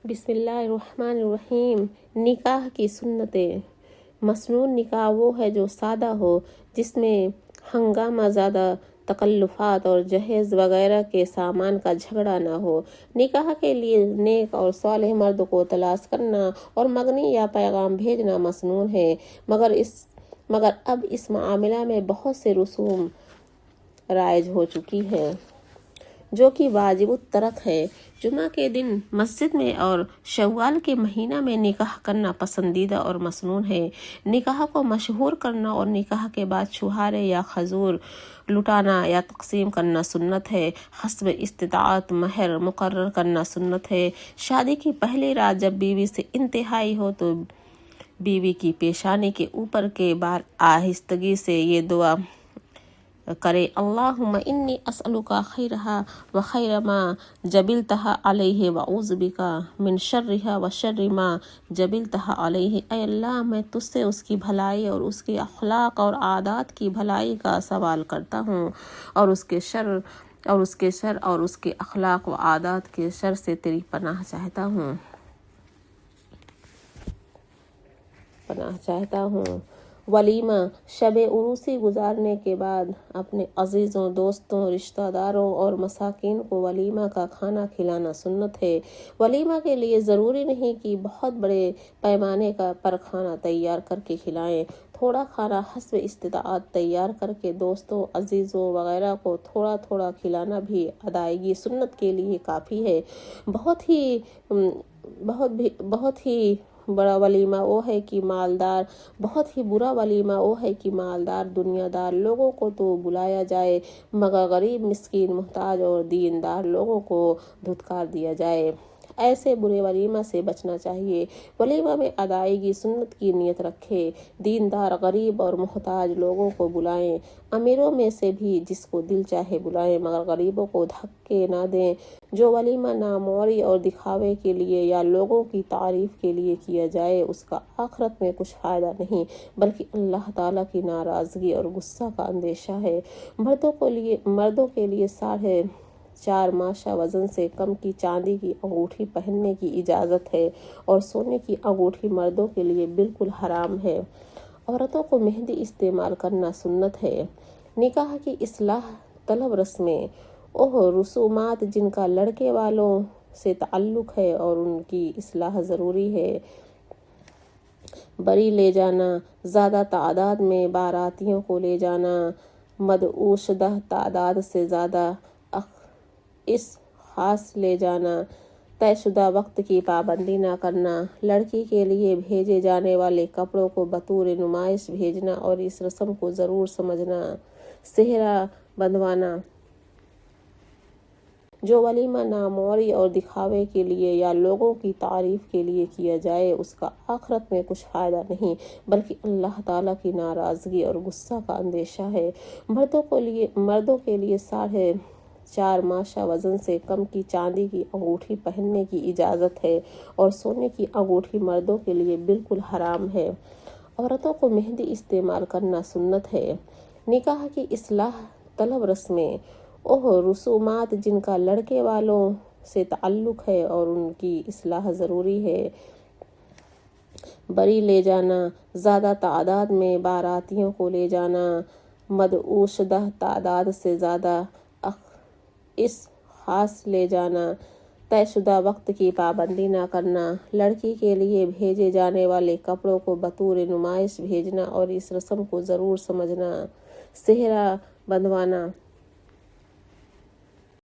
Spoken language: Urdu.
بسم اللہ الرحمن الرحیم۔ نکاح کی سنتیں۔ مسنون نکاح وہ ہے جو سادہ ہو، جس میں ہنگامہ زیادہ تکلفات اور جہیز وغیرہ کے سامان کا جھگڑا نہ ہو۔ نکاح کے لیے نیک اور صالح مرد کو تلاش کرنا اور منگنی یا پیغام بھیجنا مسنون ہے، مگر اب اس معاملہ میں بہت سے رسوم رائج ہو چکی ہیں جو کہ واجب الترک ہے۔ جمعہ کے دن مسجد میں اور شوال کے مہینہ میں نکاح کرنا پسندیدہ اور مسنون ہے۔ نکاح کو مشہور کرنا اور نکاح کے بعد چھہارے یا کھجور لٹانا یا تقسیم کرنا سنت ہے۔ حسب استطاعت مہر مقرر کرنا سنت ہے۔ شادی کی پہلی رات جب بیوی سے انتہائی ہو تو بیوی کی پیشانی کے اوپر کے بال آہستگی سے یہ دعا کرے: اللہم انی اسألک خیرہا و خیر ما جبلتہا علیہ واعوذ بک من شرہا و شر ما جبلتہا علیہ۔ اے اللہ، میں تجھ سے اس کی بھلائی اور اس کے اخلاق اور عادات کی بھلائی کا سوال کرتا ہوں، اور اس کے شر اور اس کے اخلاق و عادات کے شر سے تیری پناہ چاہتا ہوں۔ ولیمہ: شب عروسی گزارنے کے بعد اپنے عزیزوں، دوستوں، رشتہ داروں اور مساکین کو ولیمہ کا کھانا کھلانا سنت ہے۔ ولیمہ کے لیے ضروری نہیں کہ بہت بڑے پیمانے پر کھانا تیار کر کے کھلائیں۔ تھوڑا کھانا حسب استطاعت تیار کر کے دوستوں، عزیزوں وغیرہ کو تھوڑا تھوڑا کھلانا بھی ادائیگی سنت کے لیے کافی ہے۔ بہت ہی برا ولیمہ وہ ہے کہ مالدار دنیا دار لوگوں کو تو بلایا جائے، مگر غریب، مسکین، محتاج اور دیندار لوگوں کو دھتکار دیا جائے۔ ایسے برے ولیمہ سے بچنا چاہیے۔ ولیمہ میں ادائیگی سنت کی نیت رکھے۔ دیندار، غریب اور محتاج لوگوں کو بلائیں۔ امیروں میں سے بھی جس کو دل چاہے بلائیں، مگر غریبوں کو دھکے نہ دیں۔ جو ولیمہ ناموری اور دکھاوے کے لیے یا لوگوں کی تعریف کے لیے کیا جائے، اس کا آخرت میں کچھ فائدہ نہیں، بلکہ اللہ تعالیٰ کی ناراضگی اور غصہ کا اندیشہ ہے۔ مردوں کے لیے 4.5 ماشا وزن سے کم کی چاندی کی انگوٹھی پہننے کی اجازت ہے، اور سونے کی انگوٹھی مردوں کے لیے بالکل حرام ہے۔ عورتوں کو مہندی استعمال کرنا سنت ہے۔ نکاح کی اصلاح طلب رسمیں: وہ رسومات جن کا لڑکے والوں سے تعلق ہے اور ان کی اصلاح ضروری ہے: بری لے جانا، زیادہ تعداد میں باراتیوں کو لے جانا، مدعو شدہ تعداد سے زیادہ اس خاص لے جانا، طے شدہ وقت کی پابندی نہ کرنا، لڑکی کے لیے بھیجے جانے والے کپڑوں کو بطور نمائش بھیجنا اور اس رسم کو ضرور سمجھنا، صحرا بندھوانا۔ جو ولیمہ ناموری اور دکھاوے کے لیے یا لوگوں کی تعریف کے لیے کیا جائے، اس کا آخرت میں کچھ فائدہ نہیں، بلکہ اللہ تعالیٰ کی ناراضگی اور غصہ کا اندیشہ ہے۔ مردوں کے لیے 4.5 ماشا وزن سے کم کی چاندی کی انگوٹھی پہننے کی اجازت ہے، اور سونے کی انگوٹھی مردوں کے لیے بالکل حرام ہے۔ عورتوں کو مہندی استعمال کرنا سنت ہے۔ نکاح کی اصلاح طلب رسمیں: وہ رسومات جن کا لڑکے والوں سے تعلق ہے اور ان کی اصلاح ضروری ہے: بری لے جانا، زیادہ تعداد میں باراتیوں کو لے جانا، مدعو شدہ تعداد سے زیادہ اس خاص لے جانا، طے شدہ وقت کی پابندی نہ کرنا، لڑکی کے لیے بھیجے جانے والے کپڑوں کو بطور نمائش بھیجنا اور اس رسم کو ضرور سمجھنا، صحرا بندھوانا۔